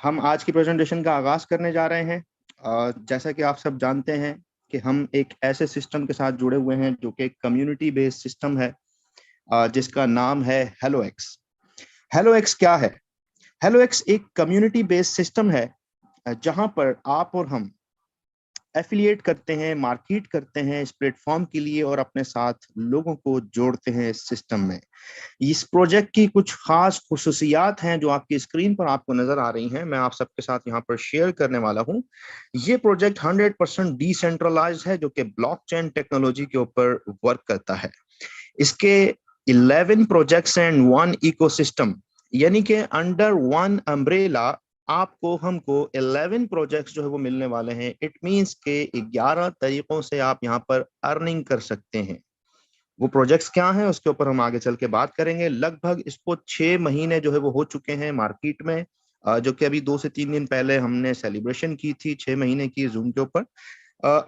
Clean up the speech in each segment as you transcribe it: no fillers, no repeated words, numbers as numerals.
हम आज की प्रेजेंटेशन का आगाज करने जा रहे हैं। जैसा कि आप सब जानते हैं कि हम एक ऐसे सिस्टम के साथ जुड़े हुए हैं जो कि एक कम्युनिटी बेस्ड सिस्टम है, जिसका नाम है हेलो एक्स। हेलो एक्स क्या है? हेलो एक्स एक कम्युनिटी बेस्ड सिस्टम है, जहां पर आप और हम एफिलिएट करते हैं, मार्केट करते हैं इस प्लेटफॉर्म के लिए और अपने साथ लोगों को जोड़ते हैं इस सिस्टम में। इस प्रोजेक्ट की कुछ खास खुसूसियात हैं जो आपकी स्क्रीन पर आपको नजर आ रही हैं, मैं आप सबके साथ यहाँ पर शेयर करने वाला हूँ। ये प्रोजेक्ट 100% डिसेंट्रलाइज्ड है, जो कि ब्लॉकचेन टेक्नोलॉजी के ऊपर वर्क करता है। इसके 11 प्रोजेक्ट्स एंड वन इकोसिस्टम, यानी कि अंडर वन अम्ब्रेला आपको हमको 11 प्रोजेक्ट्स जो है वो मिलने वाले हैं। इट मींस के 11 तरीकों से आप यहाँ पर अर्निंग कर सकते हैं। वो प्रोजेक्ट्स क्या हैं उसके ऊपर हम आगे चल के बात करेंगे। लगभग इसको 6 महीने जो है वो हो चुके हैं मार्केट में, जो कि अभी 2 से 3 दिन पहले हमने सेलिब्रेशन की थी 6 महीने की जूम के ऊपर।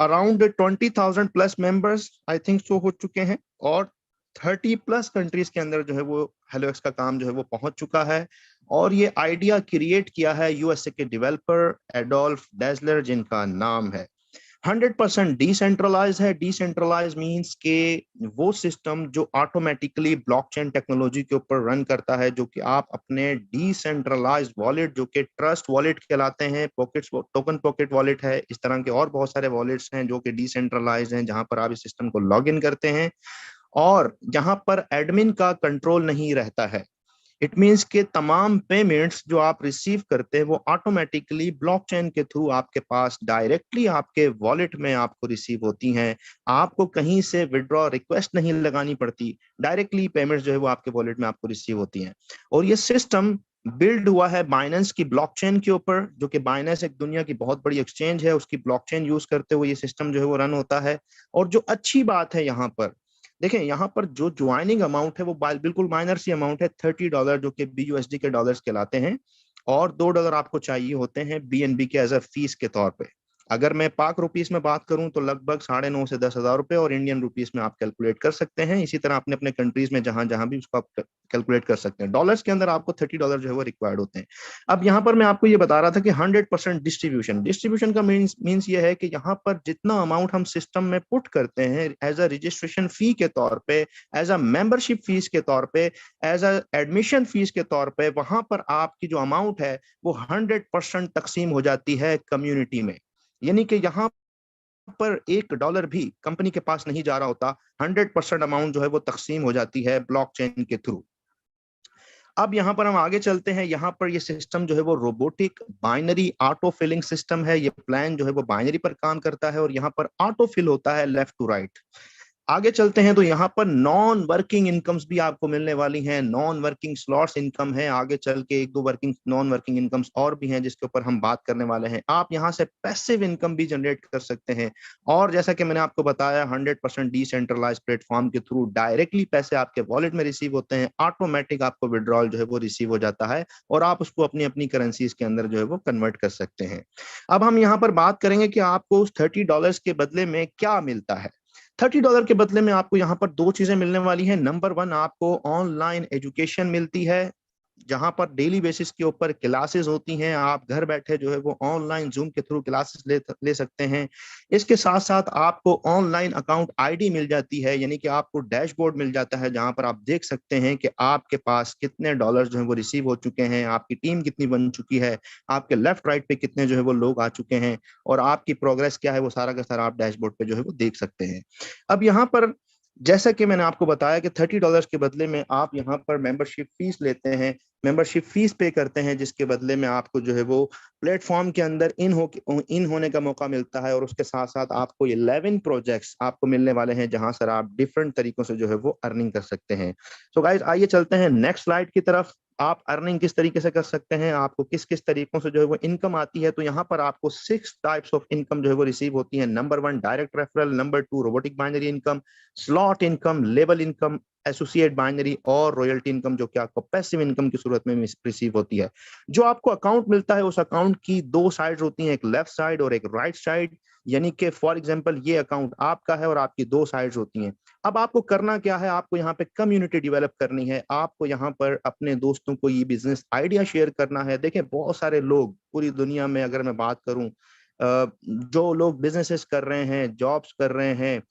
Around 20,000 plus members I think so हो चुके हैं और 30 प्लस कंट्रीज के अंदर जो है वो हेलो एक्स का काम जो है वो पहुंच चुका है। और ये आइडिया क्रिएट किया है यूएसए के डेवलपर एडोल्फ डेजलर, जिनका नाम है। 100% डिसेंट्रलाइज है। डिसेंट्रलाइज मींस के वो सिस्टम जो ऑटोमेटिकली ब्लॉकचेन टेक्नोलॉजी के ऊपर रन करता है, जो कि आप अपने डिसेंट्रलाइज वॉलेट, जो कि ट्रस्ट वॉलेट कहलाते हैं, पॉकेट्स टोकन पॉकेट वॉलेट है, इस तरह के और बहुत सारे वॉलेट्स हैं जो कि डिसेंट्रलाइज हैं, जहां पर आप इस सिस्टम को लॉग इन करते हैं और जहां पर एडमिन का कंट्रोल नहीं रहता है। इट मीन्स के तमाम पेमेंट्स जो आप रिसीव करते हैं वो ऑटोमेटिकली ब्लॉकचेन के थ्रू आपके पास डायरेक्टली आपके वॉलेट में आपको रिसीव होती हैं। आपको कहीं से विड्रॉ रिक्वेस्ट नहीं लगानी पड़ती, डायरेक्टली पेमेंट्स जो है वो आपके वॉलेट में आपको रिसीव होती हैं। और ये सिस्टम बिल्ड हुआ है बाइनेंस की ब्लॉकचेन के ऊपर, जो कि बाइनेंस एक दुनिया की बहुत बड़ी एक्सचेंज है, उसकी ब्लॉकचेन यूज करते हुए ये सिस्टम जो है वो रन होता है। और जो अच्छी बात है यहाँ पर देखें, यहाँ पर जो ज्वाइनिंग अमाउंट है वो बिल्कुल माइनर सी अमाउंट है, $30, जो कि BUSD के डॉलर्स कहलाते हैं, और $2 आपको चाहिए होते हैं BNB के एज अ फीस के तौर पे। अगर मैं पाक रुपीस में बात करूं तो लगभग 9,500 से 10,000 रुपए, और इंडियन रुपीस में आप कैलकुलेट कर सकते हैं। इसी तरह अपने अपने कंट्रीज में जहां जहां भी उसको आप कैलकुलेट कर सकते हैं। डॉलर्स के अंदर आपको $30 जो है वो रिक्वायर्ड होते हैं। अब यहाँ पर मैं आपको ये बता रहा था कि 100% डिस्ट्रीब्यूशन डिस्ट्रीब्यूशन का मीन्स ये है कि यहाँ पर जितना अमाउंट हम सिस्टम में पुट करते हैं एज अ रजिस्ट्रेशन फी के तौर पे, एज अ मेंबरशिप फीस के तौर पे, एज अ एडमिशन फीस के तौर पे, वहां पर आपकी जो अमाउंट है वो 100% तकसीम हो जाती है कम्युनिटी में। यानी कि यहाँ पर $1 भी कंपनी के पास नहीं जा रहा होता, 100% अमाउंट जो है वो तकसीम हो जाती है ब्लॉकचेन के थ्रू। अब यहाँ पर हम आगे चलते हैं। यहाँ पर ये सिस्टम जो है वो robotic binary auto filling system है। ये प्लान जो है वो बाइनरी पर काम करता है और यहाँ पर ऑटो फिल होता है लेफ्ट टू राइट। आगे चलते हैं तो यहाँ पर नॉन वर्किंग इनकम्स भी आपको मिलने वाली हैं। नॉन वर्किंग स्लॉट्स इनकम है। आगे चल के एक दो वर्किंग नॉन वर्किंग इनकम्स और भी हैं जिसके ऊपर हम बात करने वाले हैं। आप यहाँ से पैसिव इनकम भी जनरेट कर सकते हैं। और जैसा कि मैंने आपको बताया, 100% डिसेंट्रलाइज प्लेटफॉर्म के थ्रू डायरेक्टली पैसे आपके वॉलेट में रिसीव होते हैं। ऑटोमेटिक आपको विड्रॉल जो है वो रिसीव हो जाता है और आप उसको अपनी अपनी करेंसीज के अंदर जो है वो कन्वर्ट कर सकते हैं। अब हम यहाँ पर बात करेंगे कि आपको उस $30 के बदले में क्या मिलता है। $30 के बदले में आपको यहाँ पर दो चीजें मिलने वाली हैं। नंबर वन, आपको ऑनलाइन एजुकेशन मिलती है, जहां पर डेली बेसिस के ऊपर क्लासेस होती हैं। आप घर बैठे जो है वो ऑनलाइन जूम के थ्रू क्लासेस ले सकते हैं। इसके साथ साथ आपको ऑनलाइन अकाउंट आईडी मिल जाती है, यानी कि आपको डैशबोर्ड मिल जाता है जहां पर आप देख सकते हैं कि आपके पास कितने डॉलर जो है वो रिसीव हो चुके हैं, आपकी टीम कितनी बन चुकी है, आपके लेफ्ट राइट पे कितने जो है वो लोग आ चुके हैं और आपकी प्रोग्रेस क्या है, वो सारा का सारा आप डैशबोर्ड पे जो है वो देख सकते हैं। अब यहाँ पर जैसा कि मैंने आपको बताया कि $30 के बदले में आप यहाँ पर मेंबरशिप फीस लेते हैं, मेंबरशिप फीस पे करते हैं, जिसके बदले में आपको जो है वो प्लेटफॉर्म के अंदर इन होने का मौका मिलता है। और उसके साथ साथ आपको 11 प्रोजेक्ट्स आपको मिलने वाले हैं जहां सर आप डिफरेंट तरीकों से जो है वो अर्निंग कर सकते हैं। सो गाइस, आइए चलते हैं नेक्स्ट स्लाइड की तरफ। आप अर्निंग किस तरीके से कर सकते हैं, आपको किस किस तरीकों से जो है वो इनकम आती है, तो यहाँ पर आपको 6 टाइप्स ऑफ इनकम जो है वो रिसीव होती है। Number one, direct referral. Number two, robotic binary income, slot income, label income, associate binary और रॉयल्टी इनकम जो कि आपको पैसिव इनकम की सूरत में रिसीव होती है। जो आपको अकाउंट मिलता है उस अकाउंट की दो साइड होती हैं, एक लेफ्ट साइड और एक राइट साइड। यानी कि फॉर एग्जांपल ये अकाउंट आपका है और आपकी दो साइड्स होती हैं। अब आपको करना क्या है, आपको यहाँ पे कम्युनिटी डेवलप करनी है, आपको यहाँ पर अपने दोस्तों को ये बिजनेस आइडिया शेयर करना है। देखें बहुत सारे लोग पूरी दुनिया में अगर मैं बात करूं, जो लोग बिजनेसेस कर रहे हैं, जॉब्स कर रहे हैं,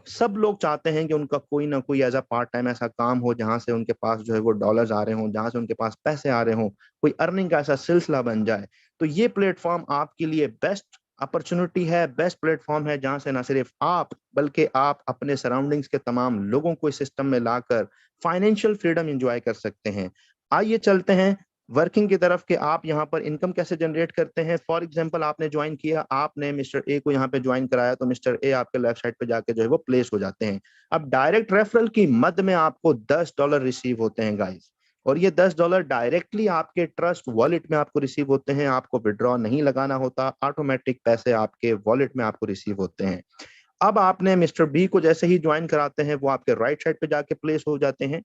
सब लोग चाहते हैं कि उनका कोई ना कोई एज अ पार्ट टाइम ऐसा काम हो जहां से उनके पास जो है वो डॉलर्स आ रहे हों, जहां से उनके पास पैसे आ रहे हों, कोई अर्निंग का ऐसा सिलसिला बन जाए। तो ये प्लेटफॉर्म आपके लिए बेस्ट अपॉर्चुनिटी है, बेस्ट प्लेटफॉर्म है, जहां से ना सिर्फ आप बल्कि आप अपने सराउंडिंग्स के तमाम लोगों को इस सिस्टम में लाकर फाइनेंशियल फ्रीडम एंजॉय कर सकते हैं। आइए चलते हैं वर्किंग की तरफ कि आप यहाँ पर इनकम कैसे जनरेट करते हैं। फॉर एग्जांपल आपने ज्वाइन किया, आपने मिस्टर ए को यहाँ पे ज्वाइन कराया, तो मिस्टर ए आपके लेफ्ट साइड पे जाके जो है वो प्लेस हो जाते हैं। अब डायरेक्ट रेफरल की मद में आपको $10 रिसीव होते हैं गाइस, और ये $10 डायरेक्टली आपके ट्रस्ट वॉलेट में आपको रिसीव होते हैं। आपको विड्रॉ नहीं लगाना होता, ऑटोमेटिक पैसे आपके वॉलेट में आपको रिसीव होते हैं। अब आपने मिस्टर बी को जैसे ही ज्वाइन कराते हैं वो आपके राइट साइड पे जाके प्लेस हो जाते हैं,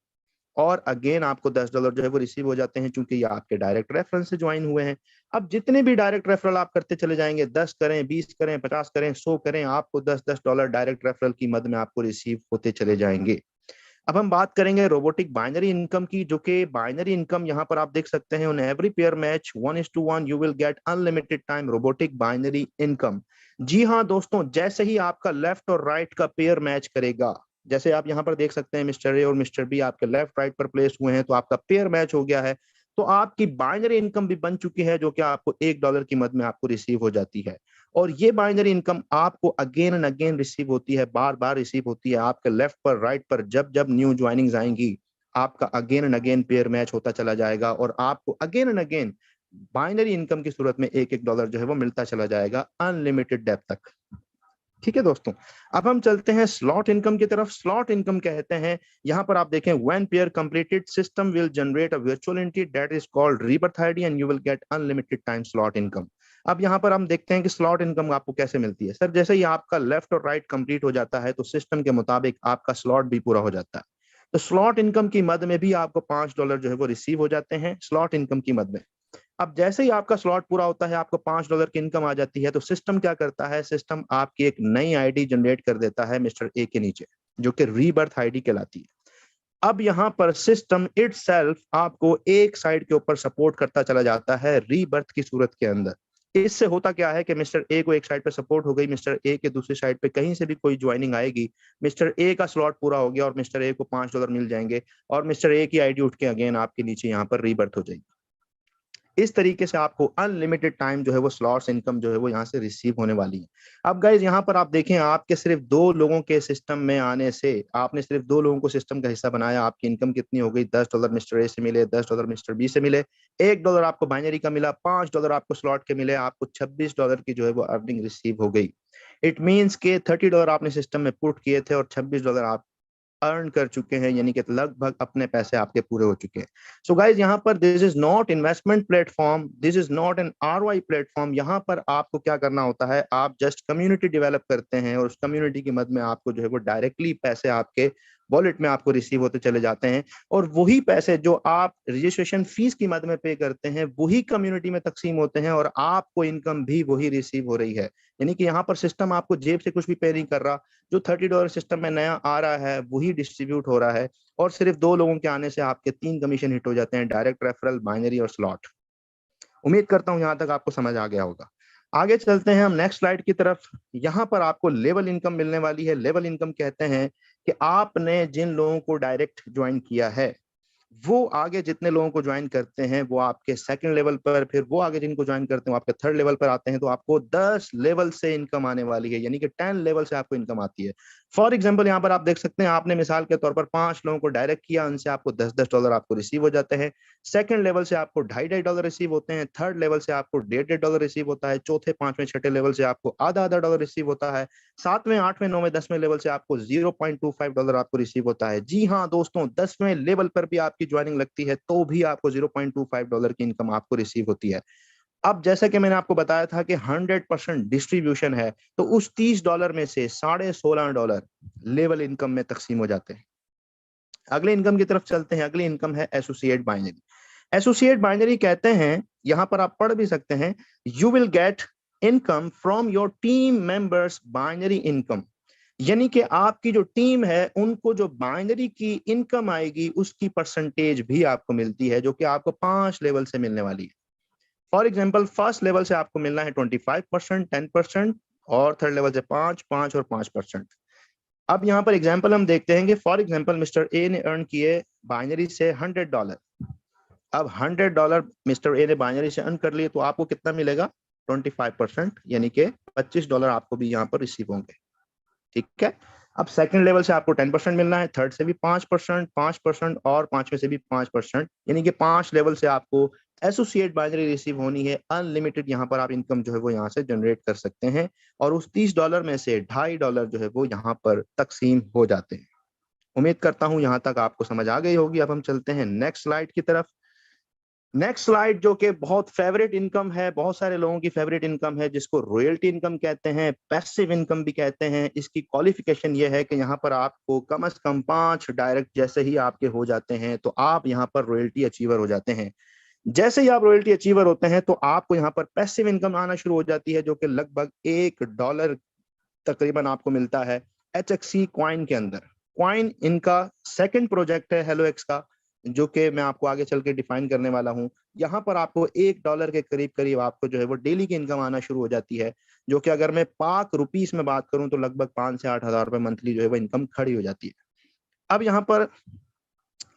और अगेन आपको $10 जो है वो रिसीव हो जाते हैं, क्योंकि ये आपके डायरेक्ट रेफरेंस से ज्वाइन हुए हैं। अब जितने भी डायरेक्ट रेफरल आप करते चले जाएंगे, 10 करें, 20 करें, 50 करें, 100 करें, आपको $10 डायरेक्ट रेफरल की मद में आपको रिसीव होते चले जाएंगे। अब हम बात करेंगे रोबोटिक बाइनरी इनकम की, जो कि बाइनरी इनकम यहाँ पर आप देख सकते हैं, on every pair match 1:1 you will get unlimited time robotic binary income. जी हाँ दोस्तों, जैसे ही आपका लेफ्ट और राइट का पेयर मैच करेगा, जैसे आप यहाँ पर देख सकते हैं मिस्टर ए और मिस्टर बी आपके लेफ्ट राइट पर प्लेस हुए हैं, तो आपका पेयर मैच हो गया है, तो आपकी बाइनरी इनकम भी बन चुकी है, जो कि आपको $1 की मद में आपको रिसीव हो जाती है। और ये बाइनरी इनकम आपको अगेन एंड अगेन रिसीव होती है, बार बार रिसीव होती है आपके लेफ्ट पर राइट पर। जब जब न्यू ज्वाइनिंग्स आएंगी, आपका again and again pair match होता चला जाएगा, और आपको again and again binary income की सूरत में $1 जो है वो मिलता चला जाएगा अनलिमिटेड डेप्थ तक। ठीक है दोस्तों, अब हम चलते हैं स्लॉट इनकम की तरफ। स्लॉट इनकम कहते हैं, यहां पर आप देखें, when pair completed system will generate a virtual entity that is called rebirth ID and you will get unlimited time slot income. अब यहां पर हम देखते हैं कि स्लॉट इनकम आपको कैसे मिलती है। सर जैसे ही आपका लेफ्ट और राइट कंप्लीट हो जाता है, तो सिस्टम के मुताबिक आपका स्लॉट भी पूरा हो जाता है। तो स्लॉट इनकम की मद में भी आपको $5 जो है वो रिसीव हो जाते हैं स्लॉट इनकम की मद में। अब जैसे ही आपका स्लॉट पूरा होता है, आपको $5 की इनकम आ जाती है, तो सिस्टम क्या करता है, सिस्टम आपकी एक नई आईडी जनरेट कर देता है मिस्टर ए के नीचे, जो कि रीबर्थ आईडी कहलाती है। अब यहाँ पर सिस्टम इटसेल्फ आपको एक साइड के ऊपर सपोर्ट करता चला जाता है रीबर्थ की सूरत के अंदर। इससे होता क्या है कि मिस्टर ए को एक साइड पे सपोर्ट हो गई, मिस्टर ए के दूसरी साइड पे कहीं से भी कोई ज्वाइनिंग आएगी, मिस्टर ए का स्लॉट पूरा हो गया और मिस्टर ए को $5 मिल जाएंगे, और मिस्टर ए की आईडी उठ के अगेन आपके नीचे यहाँ पर रीबर्थ हो जाएगी। इस तरीके से आपको अनलिमिटेड टाइम जो है वो स्लॉट्स इनकम जो है वो यहाँ से रिसीव होने वाली है। अब गाइज यहाँ पर आप देखें, आपके सिर्फ 2 लोगों के सिस्टम में आने से, आपने सिर्फ 2 लोगों को सिस्टम का हिस्सा बनाया, आपकी इनकम कितनी हो गई, $10 मिस्टर ए से मिले, $10 मिस्टर बी से मिले, $1 आपको बाइनरी का मिला, $5 आपको स्लॉट के मिले, आपको $26 की जो है वो अर्निंग रिसीव हो गई। इट मीन्स के $30 आपने सिस्टम में पुट किए थे और $26 आप अर्न कर चुके हैं, यानी कि लगभग अपने पैसे आपके पूरे हो चुके हैं। सो गाइज यहाँ पर this is not investment platform, this is not an ROI platform. यहाँ पर आपको क्या करना होता है, आप जस्ट कम्युनिटी डेवलप करते हैं, और उस कम्युनिटी की मदद में आपको जो है वो डायरेक्टली पैसे आपके वॉलेट में आपको रिसीव होते चले जाते हैं, और वही पैसे जो आप रजिस्ट्रेशन फीस की मद में पे करते हैं वही कम्युनिटी में तकसीम होते हैं, और आपको इनकम भी वही रिसीव हो रही है। यानी कि यहाँ पर सिस्टम आपको जेब से कुछ भी पे नहीं कर रहा, जो $30 सिस्टम में नया आ रहा है वही डिस्ट्रीब्यूट हो रहा है, और सिर्फ 2 लोगों के आने से आपके 3 कमीशन हिट हो जाते हैं, डायरेक्ट रेफरल, बाइनरी और स्लॉट। उम्मीद करता हूं यहां तक आपको समझ आ गया होगा। आगे चलते हैं हम नेक्स्ट स्लाइड की तरफ। यहां पर आपको लेवल इनकम मिलने वाली है। लेवल इनकम कहते हैं कि आपने जिन लोगों को डायरेक्ट ज्वाइन किया है, वो आगे जितने लोगों को ज्वाइन करते हैं वो आपके सेकंड लेवल पर, फिर वो आगे जिनको ज्वाइन करते हैं वो आपके थर्ड लेवल पर आते हैं, तो आपको 10 लेवल से इनकम आने वाली है, यानी कि 10 लेवल से आपको इनकम आती है। फॉर एग्जांपल यहाँ पर आप देख सकते हैं, आपने मिसाल के तौर पर 5 लोगों को डायरेक्ट किया, उनसे आपको $10 आपको रिसीव हो जाते हैं। सेकंड लेवल से आपको $2.5 रिसीव होते हैं, थर्ड लेवल से आपको $1.5 रिसीव होता है, चौथे, पांचवें, छठे लेवल से आपको आधा $1 रिसीव होता है, सातवें, आठवें, नौवें, 10वें लेवल से आपको $0.25 आपको रिसीव होता है। जी हाँ दोस्तों, 10वें लेवल पर भी आपकी ज्वाइनिंग लगती है तो भी आपको $0.25 की इनकम आपको रिसीव होती है। अब जैसा कि मैंने आपको बताया था कि 100% डिस्ट्रीब्यूशन है, तो उस $30 में से $16.5 लेवल इनकम में तकसीम हो जाते हैं। अगले इनकम की तरफ चलते हैं। अगली इनकम है एसोसिएट बाइनरी। एसोसिएट बाइनरी कहते हैं, यहां पर आप पढ़ भी सकते हैं, you will gate income from your team members binary income, यानी कि आपकी जो टीम है उनको जो बाइनरी की इनकम आएगी उसकी परसेंटेज भी आपको मिलती है, जो कि आपको 5 लेवल से मिलने वाली है। फॉर एग्जाम्पल फर्स्ट लेवल से आपको मिलना है 25%, 10%, और थर्ड लेवल से 5, 5 और 5%। अब यहाँ पर एग्जाम्पल हम देखते हैं कि फॉर एग्जाम्पल मिस्टर ए ने अर्न किए बाइनरी से $100। अब $100 मिस्टर ए ने बाइनरी से अर्न कर लिए, तो आपको कितना मिलेगा? 25%, यानी कि $25 आपको भी यहाँ पर रिसीव होंगे। ठीक है। अब सेकंड लेवल से आपको 10% मिलना है, थर्ड से भी 5%, 5% और पांचवें से भी 5%, यानी कि 5 लेवल से आपको एसोसिएट बाइनरी रिसीव होनी है। अनलिमिटेड यहाँ पर आप इनकम जो है वो यहाँ से जनरेट कर सकते हैं, और उस $30 में से $2.5 जो है वो यहाँ पर तकसीम हो जाते हैं। उम्मीद करता हूं यहां तक आपको समझ आ गई होगी। अब हम चलते हैं नेक्स्ट स्लाइड की तरफ। नेक्स्ट स्लाइड जो कि बहुत फेवरेट इनकम है, बहुत सारे लोगों की फेवरेट इनकम है, जिसको रॉयल्टी इनकम कहते हैं, पैसिव इनकम भी कहते हैं। इसकी क्वालिफिकेशन ये है कि यहाँ पर आपको कम से कम 5 डायरेक्ट जैसे ही आपके हो जाते हैं तो आप यहाँ पर रॉयल्टी अचीवर हो जाते हैं। जैसे ही आप रॉयल्टी अचीवर होते हैं तो आपको यहाँ पर पैसिव इनकम आना शुरू हो जाती है, जो कि लगभग $1 तकरीबन आपको मिलता है HXC क्वाइन के अंदर। क्वाइन इनका सेकंड प्रोजेक्ट है हेलो एक्स का, जो कि मैं आपको आगे चल के डिफाइन करने वाला हूं। यहाँ पर आपको $1 के करीब करीब आपको जो है वो डेली की इनकम आना शुरू हो जाती है, जो कि अगर मैं पाक रुपीस में बात करूं तो लगभग 5 से 8 हजार रुपए मंथली जो है वो इनकम खड़ी हो जाती है। अब यहाँ पर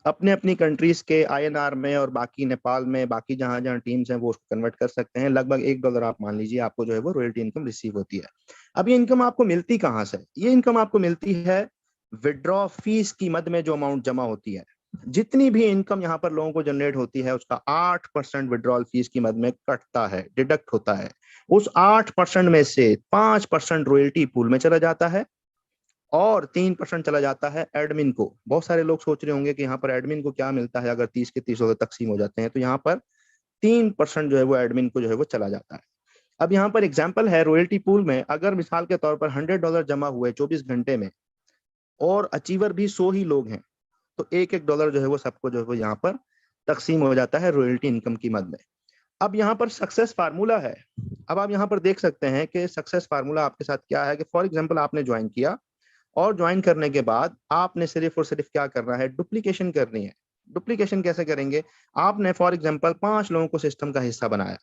अपने अपनी कंट्रीज के INR में और बाकी नेपाल में बाकी जहां जहां टीम्स हैं वो उसको कन्वर्ट कर सकते हैं। लगभग $1 आप मान लीजिए आपको जो है वो रॉयल्टी इनकम रिसीव होती है। अब ये इनकम आपको मिलती कहाँ से? ये इनकम आपको मिलती है विड्रॉ फीस की मद में जो अमाउंट जमा होती है। जितनी भी इनकम यहाँ पर लोगों को जनरेट होती है उसका 8% विड्रॉल फीस की मद में कटता है, डिडक्ट होता है। उस 8% में से 5% रॉयल्टी पूल में चला जाता है और 3% चला जाता है एडमिन को। बहुत सारे लोग सोच रहे होंगे कि यहाँ पर एडमिन को क्या मिलता है अगर 30 के 30 तकसीम हो जाते हैं, तो यहाँ पर 3% जो है वो एडमिन को जो है वो चला जाता है। अब यहाँ पर एग्जाम्पल है रॉयल्टी पूल में, अगर मिसाल के तौर पर $100 जमा हुए 24 घंटे में और अचीवर भी 100 ही लोग हैं, तो एक डॉलर जो है वो सबको जो है वो यहाँ पर तकसीम हो जाता है रॉयल्टी इनकम की मद में। अब यहाँ पर सक्सेस फार्मूला है। अब आप यहाँ पर देख सकते हैं कि सक्सेस फार्मूला आपके साथ क्या है कि फॉर एग्जाम्पल आपने ज्वाइन किया और ज्वाइन करने के बाद आपने सिर्फ और सिर्फ क्या करना है? डुप्लीकेशन करनी है। डुप्लीकेशन कैसे करेंगे? आपने फॉर एग्जांपल 5 लोगों को सिस्टम का हिस्सा बनाया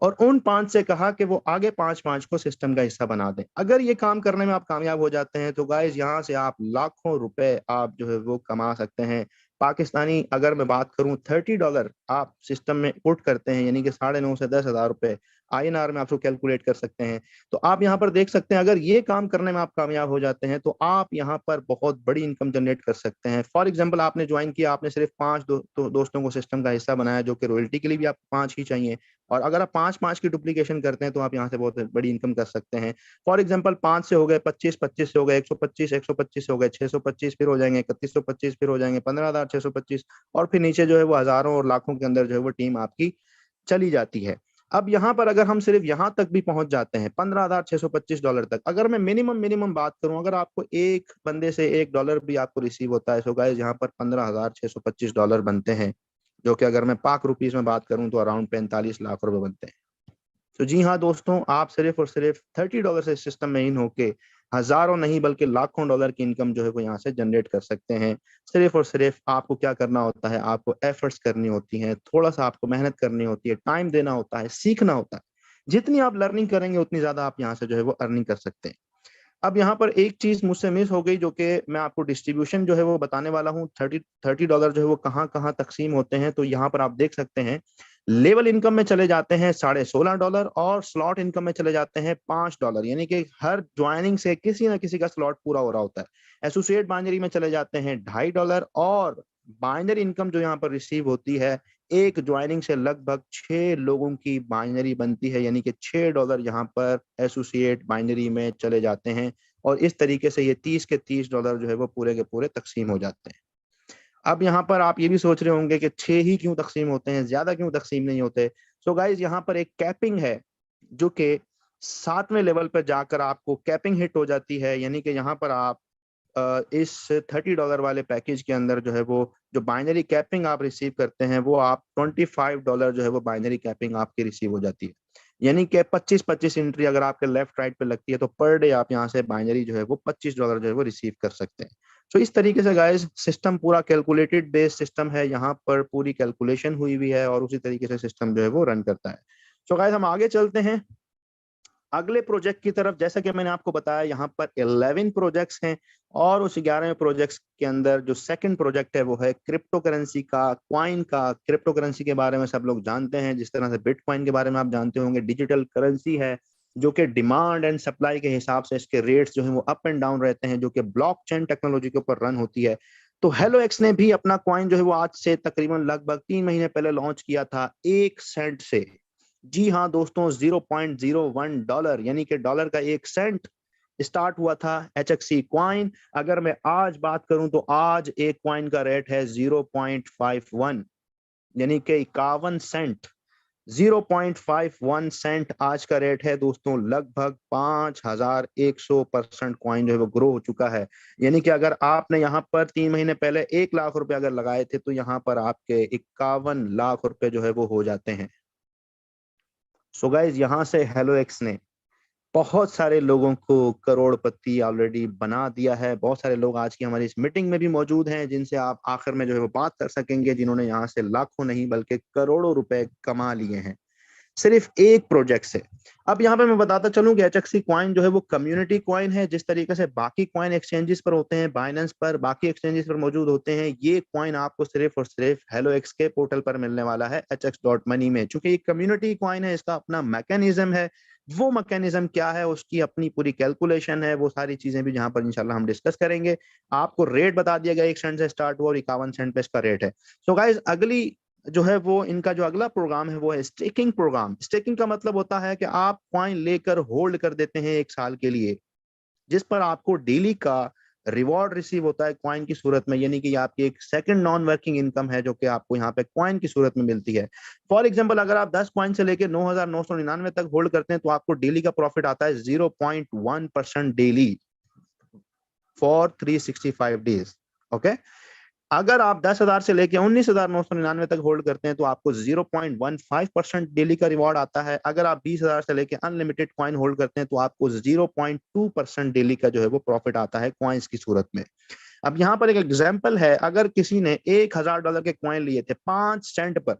और उन 5 से कहा कि वो आगे 5 को सिस्टम का हिस्सा बना दें। अगर ये काम करने में आप कामयाब हो जाते हैं तो गाइस यहाँ से आप लाखों रुपए आप जो है वो कमा सकते हैं। पाकिस्तानी अगर मैं बात करूं $30 आप सिस्टम में पुट करते हैं, यानी कि 9.5 से 10,000 रुपए INR में आपको कैलकुलेट कर सकते हैं। तो आप यहाँ पर देख सकते हैं अगर ये काम करने में आप कामयाब हो जाते हैं तो आप यहाँ पर बहुत बड़ी इनकम जनरेट कर सकते हैं। फॉर एग्जाम्पल आपने ज्वाइन किया, आपने सिर्फ 5 दोस्तों को सिस्टम का हिस्सा बनाया, जो कि रॉयल्टी के लिए भी आपको 5 ही चाहिए, और अगर आप 5 की डुप्लीकेशन करते हैं तो आप यहाँ से बहुत बड़ी इनकम कर सकते हैं। फॉर एग्जांपल 5 से हो गए 25, 25 से हो गए 125, 125 से हो गए 625, फिर हो जाएंगे 3125, फिर हो जाएंगे 15,625, और फिर नीचे जो है वो हजारों और लाखों के अंदर जो है वो टीम आपकी चली जाती है। अब यहाँ पर अगर हम सिर्फ यहाँ तक भी पहुंच जाते हैं $15,625 तक, अगर मैं मिनिमम बात करूं, अगर आपको एक बंदे से $1 भी आपको रिसीव होता है तो गाइस यहाँ पर $15,625 बनते हैं, जो कि अगर मैं पाक रुपीस में बात करूं तो अराउंड 45 लाख रुपए बनते हैं। तो जी हाँ दोस्तों, आप सिर्फ और सिर्फ $30 से सिस्टम में इन होके हजारों नहीं बल्कि लाखों डॉलर की इनकम जो है वो यहाँ से जनरेट कर सकते हैं। सिर्फ और सिर्फ आपको क्या करना होता है? आपको एफर्ट्स करनी होती हैं, थोड़ा सा आपको मेहनत करनी होती है, टाइम देना होता है, सीखना होता है। जितनी आप लर्निंग करेंगे उतनी ज्यादा आप यहाँ से जो है वो अर्निंग कर सकते हैं। अब यहाँ पर एक चीज मुझसे मिस हो गई, जो कि मैं आपको डिस्ट्रीब्यूशन जो है वो बताने वाला हूँ। $30 जो है वो कहाँ कहाँ तकसीम होते हैं, तो यहाँ पर आप देख सकते हैं लेवल इनकम में चले जाते हैं $16.5 और स्लॉट इनकम में चले जाते हैं $5, यानी कि हर ज्वाइनिंग से किसी ना किसी का स्लॉट पूरा हो रहा होता है। एसोसिएट बाइनरी में चले जाते हैं $2.5 और बाइनरी इनकम जो यहाँ पर रिसीव होती है, एक ज्वाइनिंग से लगभग 6 लोगों की बाइनरी बनती है, यानी कि $6 यहाँ पर एसोसिएट बाइनरी में चले जाते हैं, और इस तरीके से ये 30 के $30 जो है वो पूरे के पूरे तकसीम हो जाते हैं। अब यहाँ पर आप ये भी सोच रहे होंगे कि 6 ही क्यों तकसीम होते हैं, ज्यादा क्यों तकसीम नहीं होते? सो गाइज यहाँ पर एक कैपिंग है, जो कि 7वें लेवल पर जाकर आपको कैपिंग हिट हो जाती है, यानी कि यहाँ पर आप इस $30 वाले पैकेज के अंदर जो है वो जो बाइनरी कैपिंग आप रिसीव करते हैं वो आप $25 जो है वो बाइनरी कैपिंग आपकी रिसीव हो जाती है। यानी कि 25-25 एंट्री अगर आपके लेफ्ट राइट पे लगती है तो पर डे आप यहाँ से बाइनरी जो है वो $25 जो है वो रिसीव कर सकते हैं। तो इस तरीके से गाइस सिस्टम पूरा कैलकुलेटेड बेस्ड सिस्टम है, यहाँ पर पूरी कैलकुलेशन हुई हुई है और उसी तरीके से सिस्टम जो है वो रन करता है। तो गाइस हम आगे चलते हैं अगले प्रोजेक्ट की तरफ। जैसा कि मैंने आपको बताया यहाँ पर 11 प्रोजेक्ट्स हैं और उस 11वें प्रोजेक्ट्स के अंदर जो सेकंड प्रोजेक्ट है वो है क्रिप्टो करेंसी का, क्वाइन का। क्रिप्टो करेंसी के बारे में सब लोग जानते हैं, जिस तरह से बिटकॉइन के बारे में आप जानते होंगे, डिजिटल करेंसी है जो कि डिमांड एंड सप्लाई के हिसाब से इसके रेट्स जो है वो अप एंड डाउन रहते हैं, जो कि ब्लॉकचेन टेक्नोलॉजी के ऊपर रन होती है। तो हेलो एक्स ने भी अपना कॉइन जो है वो आज से तकरीबन लगभग 3 महीने पहले लॉन्च किया था 1 सेंट से। जी हाँ दोस्तों, $0.01 यानी कि डॉलर का 1 सेंट स्टार्ट हुआ था HXC क्वाइन। अगर मैं आज बात करूं तो आज एक क्वाइन का रेट है 0.51 यानी कि 51 सेंट। 0.51 सेंट आज का रेट है दोस्तों। लगभग 5100% क्वाइन जो है वो ग्रो हो चुका है। यानी कि अगर आपने यहाँ पर 3 महीने पहले 1 लाख रुपए अगर लगाए थे तो यहाँ पर आपके 51 लाख रुपए जो है वो हो जाते हैं। सो गाइज यहाँ से हेलो एक्स ने बहुत सारे लोगों को करोड़पति ऑलरेडी बना दिया है। बहुत सारे लोग आज की हमारी इस मीटिंग में भी मौजूद हैं जिनसे आप आखिर में जो है वो बात कर सकेंगे, जिन्होंने यहाँ से लाखों नहीं बल्कि करोड़ों रुपए कमा लिए हैं सिर्फ एक प्रोजेक्ट से। अब यहाँ पे मैं बताता चलूं कि HXC क्वाइन जो है वो कम्युनिटी क्वाइन है। जिस तरीके से बाकी क्वाइन एक्सचेंजेस पर होते हैं, बाइनेंस पर, बाकी एक्सचेंजेस पर मौजूद होते हैं, ये क्वाइन आपको सिर्फ और सिर्फ हेलो एक्स के पोर्टल पर मिलने वाला है hx.money में। चूंकि ये कम्युनिटी क्वाइन है, इसका अपना मैकेनिज्म है। वो मैकेनिज्म क्या है, उसकी अपनी पूरी कैलकुलेशन है, वो सारी चीजें भी जहां पर इंशाल्लाह हम डिस्कस करेंगे। आपको रेट बता दिया गया 1 सेंट से स्टार्ट हुआ और 51 सेंट पे इसका रेट है। सो गाइज अगली जो है वो इनका जो अगला प्रोग्राम है वो है स्टेकिंग प्रोग्राम। स्टेकिंग का मतलब होता है कि आप कॉइन लेकर होल्ड कर देते हैं 1 साल के लिए, जिस पर आपको डेली का रिवॉर्ड रिसीव होता है कॉइन की सूरत में। यानी कि आपकी एक सेकंड नॉन वर्किंग इनकम है जो कि आपको यहाँ पे कॉइन की सूरत में मिलती है। फॉर एग्जांपल अगर आप 10 कॉइन से लेकर 9999 तक होल्ड करते हैं तो आपको डेली का प्रॉफिट आता है 0.1% डेली फॉर 365 डेज। ओके, अगर आप 10,000 से लेकर 19,999 तक होल्ड करते हैं तो आपको 0.15% डेली का रिवॉर्ड आता है। अगर आप 20,000 से लेकर अनलिमिटेड कॉइन होल्ड करते हैं तो आपको 0.2% डेली का जो है वो प्रॉफिट आता है कॉइन्स की सूरत में। अब यहाँ पर एक एग्जांपल है, अगर किसी ने $1,000 के कॉइन लिए थे 5 सेंट पर,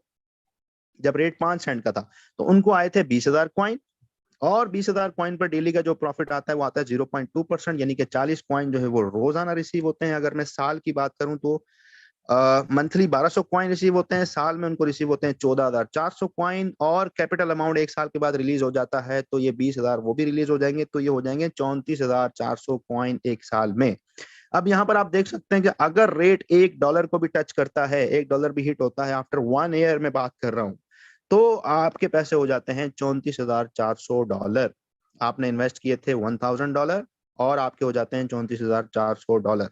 जब रेट 5 सेंट का था, तो उनको आए थे 20,000 कॉइन और 20,000 कॉइन पर डेली का जो प्रॉफिट आता है वो आता है 0.2%, यानी कि 40 कॉइन जो है वो रोजाना रिसीव होते हैं। अगर मैं साल की बात करूं तो मंथली 1200 कॉइन रिसीव होते हैं, साल में उनको रिसीव होते हैं 14,400 कॉइन। और कैपिटल अमाउंट 1 साल के बाद रिलीज हो जाता है तो ये 20,000 वो भी रिलीज हो जाएंगे, तो ये हो जाएंगे 34,400 कॉइन 1 साल में। अब यहाँ पर आप देख सकते हैं कि अगर रेट $1 को भी टच करता है, $1 भी हिट होता है आफ्टर 1 ईयर में बात कर रहा हूँ, तो आपके पैसे हो जाते हैं $34,400। आपने इन्वेस्ट किए थे $1,000 और आपके हो जाते हैं $34,400।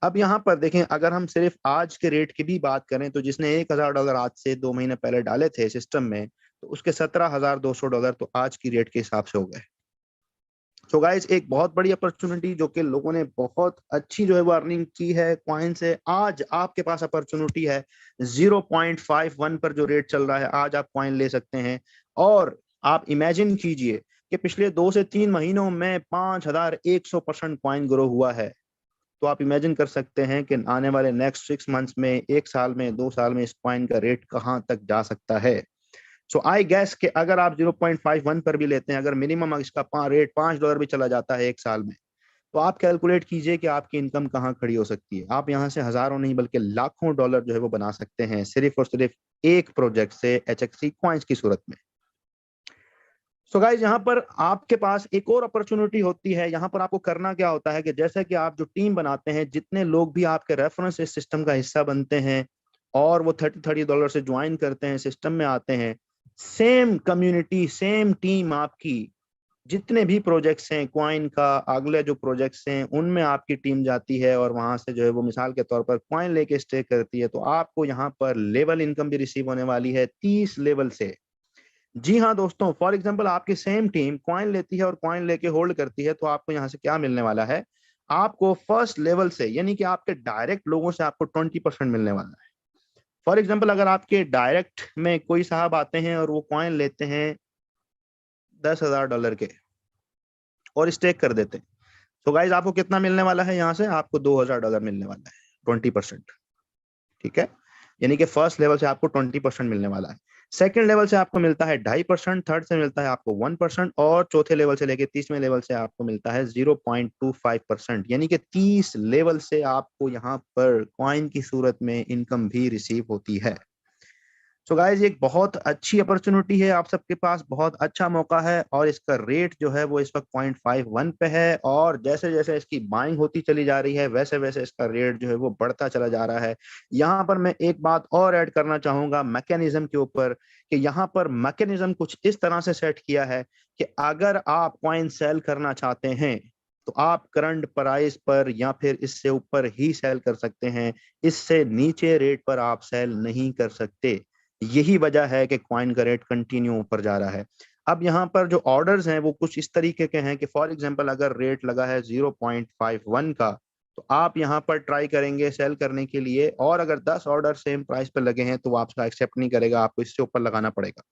अब यहाँ पर देखें, अगर हम सिर्फ आज के रेट की भी बात करें तो जिसने $1,000 आज से 2 महीने पहले डाले थे सिस्टम में, तो उसके $17,200 तो आज की रेट के हिसाब से हो गए। सो गाइस एक बहुत बड़ी अपॉर्चुनिटी जो कि लोगों ने बहुत अच्छी जो है वो अर्निंग की है कॉइन से। आज आपके पास अपॉर्चुनिटी है 0.51 पर जो रेट चल रहा है, आज आप कॉइन ले सकते हैं। और आप इमेजिन कीजिए कि पिछले 2 से 3 महीनों में 5100% कॉइन ग्रो हुआ है। तो आप इमेजिन कर सकते हैं कि आने वाले नेक्स्ट 6 मंथ्स में, 1 साल में, 2 साल में इस कॉइन का रेट कहां तक जा सकता है। सो आई गैस कि अगर आप 0.51 पर भी लेते हैं, अगर मिनिमम इसका रेट $5 भी चला जाता है 1 साल में, तो आप कैलकुलेट कीजिए कि आपकी इनकम कहाँ खड़ी हो सकती है। आप यहाँ से हजारों नहीं बल्कि लाखों डॉलर जो है वो बना सकते हैं सिर्फ और सिर्फ एक प्रोजेक्ट से HXC कॉइन्स की सूरत में। सो गाइज यहाँ पर आपके पास एक और अपॉर्चुनिटी होती है। यहाँ पर आपको करना क्या होता है कि जैसे कि आप जो टीम बनाते हैं, जितने लोग भी आपके रेफरेंस इस सिस्टम का हिस्सा बनते हैं और वो $30 से ज्वाइन करते हैं, सिस्टम में आते हैं, सेम कम्युनिटी, सेम टीम आपकी, जितने भी प्रोजेक्ट्स हैं क्वाइन का, अगले जो प्रोजेक्ट्स हैं उनमें आपकी टीम जाती है और वहां से जो है वो मिसाल के तौर पर क्वाइन लेके स्टे करती है। तो आपको यहाँ पर लेवल इनकम भी रिसीव होने वाली है 30 लेवल से। जी हाँ दोस्तों, फॉर एग्जांपल आपकी सेम टीम कॉइन लेती है और कॉइन लेके होल्ड करती है, तो आपको यहाँ से क्या मिलने वाला है, आपको फर्स्ट लेवल से यानी कि आपके डायरेक्ट लोगों से आपको 20% मिलने वाला है। फॉर एग्जाम्पल, अगर आपके डायरेक्ट में कोई साहब आते हैं और वो कॉइन लेते हैं $10,000 के और स्टेक कर देते हैं, तो गाइज आपको कितना मिलने वाला है? यहाँ से आपको $2,000 मिलने वाला है, 20%। ठीक है, यानी कि फर्स्ट लेवल से आपको 20% मिलने वाला है। सेकंड लेवल से आपको मिलता है 2.5%, थर्ड से मिलता है आपको 1%, और चौथे लेवल से लेके 30वें लेवल से आपको मिलता है 0.25%। यानी कि 30 लेवल से आपको यहाँ पर कॉइन की सूरत में इनकम भी रिसीव होती है। सो गाइज, एक बहुत अच्छी अपॉर्चुनिटी है, आप सबके पास बहुत अच्छा मौका है, और इसका रेट जो है वो इस वक्त 0.51 पे है, और जैसे जैसे इसकी बाइंग होती चली जा रही है वैसे वैसे इसका रेट जो है वो बढ़ता चला जा रहा है। यहाँ पर मैं एक बात और ऐड करना चाहूंगा मैकेनिज्म के ऊपर, कि यहाँ पर मैकेनिज्म कुछ इस तरह से सेट किया है कि अगर आप कॉइन सेल करना चाहते हैं तो आप करंट प्राइस पर या फिर इससे ऊपर ही सेल कर सकते हैं, इससे नीचे रेट पर आप सेल नहीं कर सकते। यही वजह है कि कॉइन का रेट कंटिन्यू ऊपर जा रहा है। अब यहाँ पर जो ऑर्डर्स हैं वो कुछ इस तरीके के हैं कि फॉर एग्जांपल अगर रेट लगा है 0.51 का, तो आप यहाँ पर ट्राई करेंगे सेल करने के लिए, और अगर 10 ऑर्डर सेम प्राइस पर लगे हैं तो वो आपका एक्सेप्ट नहीं करेगा, आपको इससे ऊपर लगाना पड़ेगा।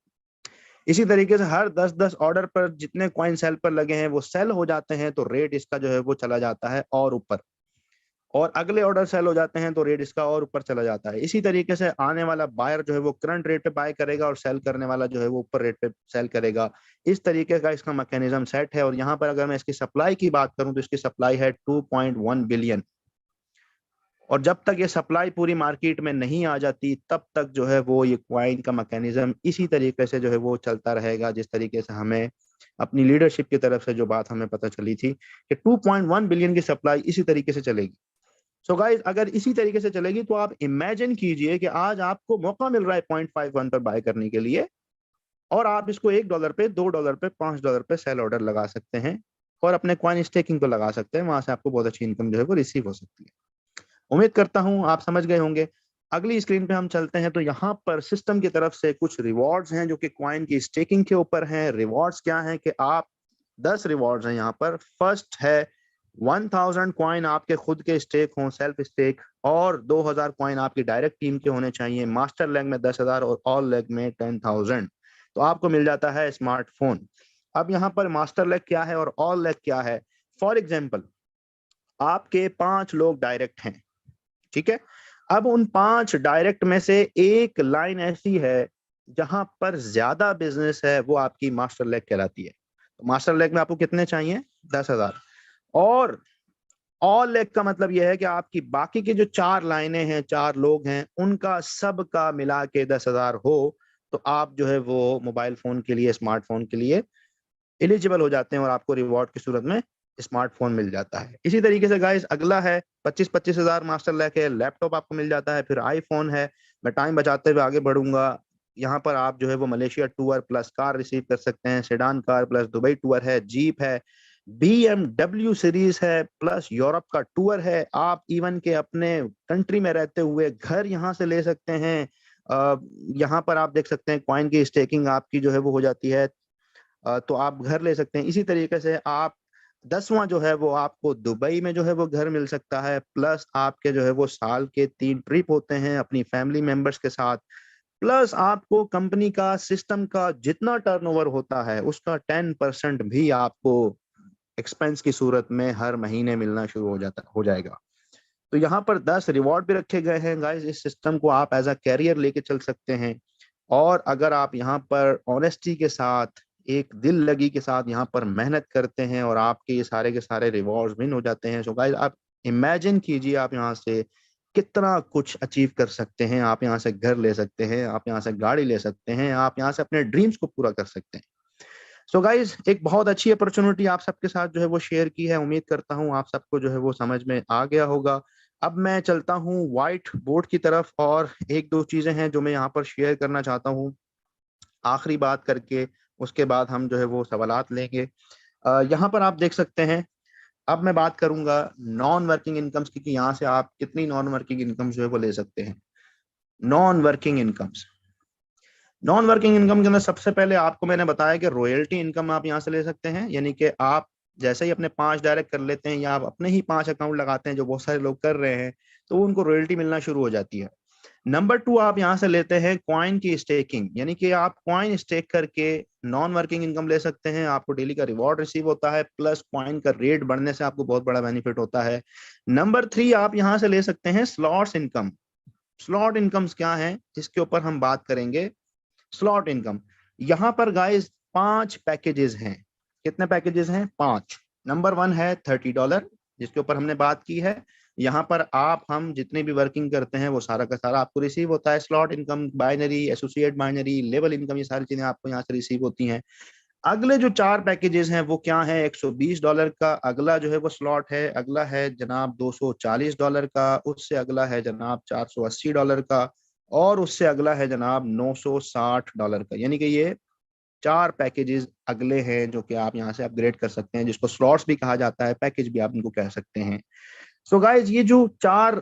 इसी तरीके से हर 10-10 ऑर्डर पर जितने कॉइन सेल पर लगे हैं वो सेल हो जाते हैं तो रेट इसका जो है वो चला जाता है और ऊपर, और अगले ऑर्डर सेल हो जाते हैं तो रेट इसका और ऊपर चला जाता है। इसी तरीके से आने वाला बायर जो है वो करंट रेट पे बाय करेगा और सेल करने वाला जो है वो ऊपर रेट पे सेल करेगा। इस तरीके का इसका मैकेनिज्म सेट है। और यहाँ पर अगर मैं इसकी सप्लाई की बात करूं तो इसकी सप्लाई है 2.1 बिलियन, और जब तक ये सप्लाई पूरी मार्केट में नहीं आ जाती तब तक जो है वो ये क्वाइन का मैकेनिज्म इसी तरीके से जो है वो चलता रहेगा, जिस तरीके से हमें अपनी लीडरशिप की तरफ से जो बात हमें पता चली थी कि 2.1 बिलियन की सप्लाई इसी तरीके से चलेगी। सो गाइज, अगर इसी तरीके से चलेगी तो आप इमेजिन कीजिए कि आज आपको मौका मिल रहा है 0.51 पर बाय करने के लिए, और आप इसको $1 पे, $2 पे, $5 पे सेल ऑर्डर लगा सकते हैं और अपने कॉइन स्टेकिंग को लगा सकते हैं। वहां से आपको बहुत अच्छी इनकम जो है वो रिसीव हो सकती है। उम्मीद करता हूं आप समझ गए होंगे। अगली स्क्रीन पे हम चलते हैं तो यहाँ पर सिस्टम की तरफ से कुछ रिवॉर्ड्स हैं जो कि कॉइन की स्टेकिंग के ऊपर हैं। रिवॉर्ड्स क्या हैं कि आप 10 रिवॉर्ड्स हैं यहाँ पर। फर्स्ट है 1000 कॉइन आपके खुद के स्टेक हों, सेल्फ स्टेक, और 2000 कॉइन आपकी डायरेक्ट टीम के होने चाहिए। मास्टर लेग में 10,000 और ऑल लेग में 10,000, तो आपको मिल जाता है स्मार्टफोन। अब यहाँ पर मास्टर लेग क्या है और ऑल लेग क्या है? फॉर एग्जाम्पल, आपके 5 लोग डायरेक्ट हैं, ठीक है। अब उन 5 डायरेक्ट में से एक लाइन ऐसी है जहां पर ज्यादा बिजनेस है, वो आपकी मास्टर लेग कहलाती है। तो मास्टर लेग में आपको कितने चाहिए? 10,000। और ऑल लेग का मतलब यह है कि आपकी बाकी की जो 4 लाइनें हैं, 4 लोग हैं, उनका सबका मिला के 10,000 हो तो आप जो है वो मोबाइल फोन के लिए, स्मार्टफोन के लिए एलिजिबल हो जाते हैं और आपको रिवॉर्ड की सूरत में स्मार्टफोन मिल जाता है। इसी तरीके से गाइस अगला है 25,000 मास्टर लेके लैपटॉप आपको मिल जाता है। फिर आईफोन है। मैं टाइम बचाते हुए आगे बढ़ूंगा। यहाँ पर आप जो है वो Malaysia tour plus car receive कर सकते हैं, sedan car plus Dubai tour है, जीप है, BMW सीरीज है, प्लस यूरोप का टूर है। आप इवन के अपने कंट्री में रहते हुए घर यहाँ से ले सकते हैं। यहाँ पर आप देख सकते हैं कॉइन की स्टेकिंग आपकी जो है वो हो जाती है, तो आप घर ले सकते हैं। इसी तरीके से आप 10वां जो है वो आपको दुबई में जो है वो घर मिल सकता है, प्लस आपके जो है वो साल के 3 ट्रिप होते हैं अपनी फैमिली मेंबर्स के साथ, प्लस आपको कंपनी का सिस्टम का जितना टर्नओवर होता है उसका 10% भी आपको एक्सपेंस की सूरत में हर महीने मिलना शुरू हो जाएगा। तो यहाँ पर 10 रिवॉर्ड भी रखे गए हैं गाइस। इस सिस्टम को आप एज अ कैरियर लेके चल सकते हैं, और अगर आप यहाँ पर ऑनेस्टी के साथ, एक दिल लगी के साथ यहाँ पर मेहनत करते हैं और आपके ये सारे के सारे रिवॉर्ड्स विन हो जाते हैं। सो गाइस, आप इमेजिन कीजिए आप यहाँ से कितना कुछ अचीव कर सकते हैं। आप यहाँ से घर ले सकते हैं, आप यहाँ से गाड़ी ले सकते हैं, आप यहाँ से अपने ड्रीम्स को पूरा कर सकते हैं। सो गाइज, एक बहुत अच्छी अपॉर्चुनिटी आप सबके साथ जो है वो शेयर की है। उम्मीद करता हूँ आप सबको जो है वो समझ में आ गया होगा। अब मैं चलता हूँ व्हाइट बोर्ड की तरफ, और एक दो चीजें हैं जो मैं यहाँ पर शेयर करना चाहता हूँ आखिरी बात करके। उसके बाद हम जो है वो सवालात लेंगे। यहाँ पर आप देख सकते हैं। अब मैं बात करूंगा नॉन वर्किंग इनकम्स की, कि यहाँ से आप कितनी नॉन वर्किंग इनकम जो है वो ले सकते हैं। Non working incomes, non working income के अंदर सबसे पहले आपको मैंने बताया कि रॉयल्टी इनकम आप यहाँ से ले सकते हैं, यानी कि आप जैसे ही अपने 5 डायरेक्ट कर लेते हैं या आप अपने ही 5 अकाउंट लगाते हैं, जो बहुत सारे लोग कर रहे हैं, तो उनको रॉयल्टी मिलना शुरू हो जाती है। नंबर 2 आप यहाँ से लेते हैं कॉइन की स्टेकिंग, यानी कि आप कॉइन स्टेक करके नॉन वर्किंग इनकम ले सकते हैं। आपको डेली का रिवॉर्ड रिसीव होता है, प्लस कॉइन का रेट बढ़ने से आपको बहुत बड़ा बेनिफिट होता है। नंबर 3 आप यहाँ से ले सकते हैं स्लॉट्स इनकम। स्लॉट इनकम्स क्या है, इसके ऊपर हम बात करेंगे। स्लॉट इनकम, यहाँ पर गाइस 5 पैकेजेस हैं। कितने पैकेजेस हैं? 5। नंबर 1 है $30, जिसके ऊपर हमने बात की है। यहाँ पर आप हम जितने भी वर्किंग करते हैं वो सारा का सारा आपको रिसीव होता है। Slot income, binary, associate binary, level income, ये सारी चीजें आपको यहाँ से रिसीव होती हैं। अगले जो 4 पैकेजेस हैं वो क्या है? $120 का अगला जो है वो स्लॉट है। अगला है जनाब $240 का। उससे अगला है जनाब $480 का। और उससे अगला है जनाब $960 का। यानी कि ये 4 पैकेजेस अगले हैं जो कि आप यहाँ से अपग्रेड कर सकते हैं, जिसको स्लॉट्स भी कहा जाता है, पैकेज भी आप इनको कह सकते हैं। सो गाइज, ये जो 4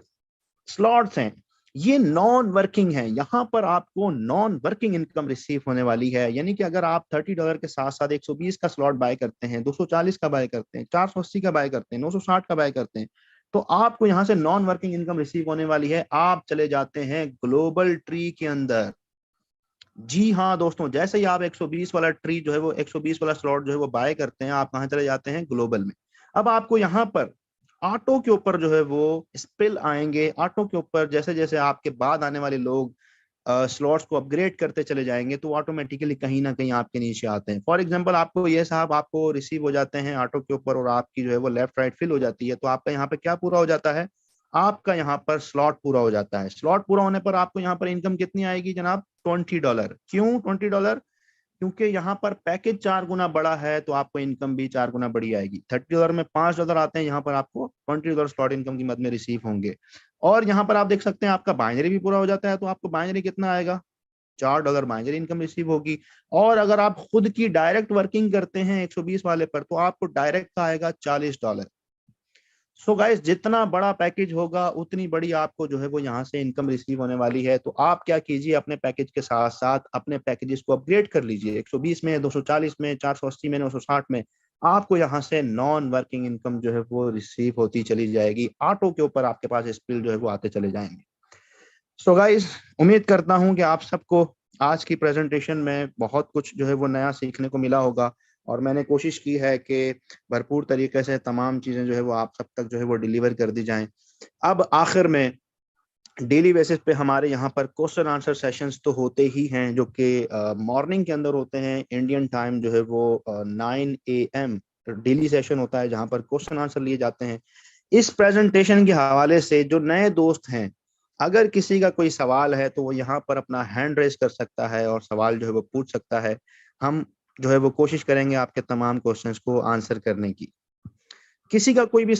स्लॉट्स हैं ये नॉन वर्किंग है। यहाँ पर आपको नॉन वर्किंग इनकम रिसीव होने वाली है। यानी कि अगर आप $30 के साथ साथ 120 का स्लॉट बाय करते हैं, 240 का बाय करते हैं, 480 का बाय करते हैं, 960 का बाय करते हैं, तो आपको यहाँ से नॉन वर्किंग इनकम रिसीव होने वाली है। आप चले जाते हैं ग्लोबल ट्री के अंदर। जी हाँ दोस्तों, जैसे ही आप 120 वाला ट्री जो है वो 120 वाला स्लॉट जो है वो बाय करते हैं, आप कहाँ चले जाते हैं? ग्लोबल में। अब आपको यहाँ पर ऑटो के ऊपर जो है वो स्पिल आएंगे। ऑटो के ऊपर जैसे जैसे आपके बाद आने वाले लोग स्लॉट्स को अपग्रेड करते चले जाएंगे, तो ऑटोमेटिकली कहीं ना कहीं आपके नीचे आते हैं। फॉर एग्जांपल, आपको ये साहब आपको रिसीव हो जाते हैं ऑटो के ऊपर और आपकी जो है वो लेफ्ट राइट फिल हो जाती है, तो आपका यहाँ पे क्या पूरा हो जाता है? आपका यहाँ पर स्लॉट पूरा हो जाता है। स्लॉट पूरा होने पर आपको यहाँ पर इनकम कितनी आएगी जनाब? $20। क्यों $20? क्योंकि यहाँ पर पैकेज 4 गुना बड़ा है, तो आपको इनकम भी 4 गुना बड़ी आएगी। $30 में $5 आते हैं, यहाँ पर आपको $20 स्लॉट इनकम की मद में रिसीव होंगे। और यहाँ पर आप देख सकते हैं आपका बाइनरी भी पूरा हो जाता है, तो आपको बाइनरी कितना आएगा? $4 बाइनरी इनकम रिसीव होगी। और अगर आप खुद की डायरेक्ट वर्किंग करते हैं 120 वाले पर, तो आपको डायरेक्ट का आएगा $40। सो गाइस, जितना बड़ा पैकेज होगा उतनी बड़ी आपको जो है वो यहाँ से इनकम रिसीव होने वाली है। तो आप क्या कीजिए, अपने पैकेज के साथ साथ अपने पैकेजेस को अपग्रेड कर लीजिए। 120 में, 240 में, 480 में, 960 में आपको यहाँ से नॉन वर्किंग इनकम जो है वो रिसीव होती चली जाएगी। ऑटो के ऊपर आपके पास स्पिल जो है वो आते चले जाएंगे। सो गाइस, उम्मीद करता हूँ कि आप सबको आज की प्रेजेंटेशन में बहुत कुछ जो है वो नया सीखने को मिला होगा, और मैंने कोशिश की है कि भरपूर तरीके से तमाम चीज़ें जो है वो आप सब तक जो है वो डिलीवर कर दी जाएं। अब आखिर में डेली बेसिस पे हमारे यहाँ पर क्वेश्चन आंसर सेशंस तो होते ही हैं, जो कि मॉर्निंग के अंदर होते हैं। इंडियन टाइम जो है वो 9 AM डेली सेशन होता है, जहाँ पर क्वेश्चन आंसर लिए जाते हैं। इस प्रेजेंटेशन के हवाले से जो नए दोस्त हैं, अगर किसी का कोई सवाल है तो वो यहाँ पर अपना हैंड रेज कर सकता है और सवाल जो है वो पूछ सकता है। हम जो है वो कोशिश करेंगे आपके तमाम क्वेश्चंस को आंसर करने की। किसी का कोई भी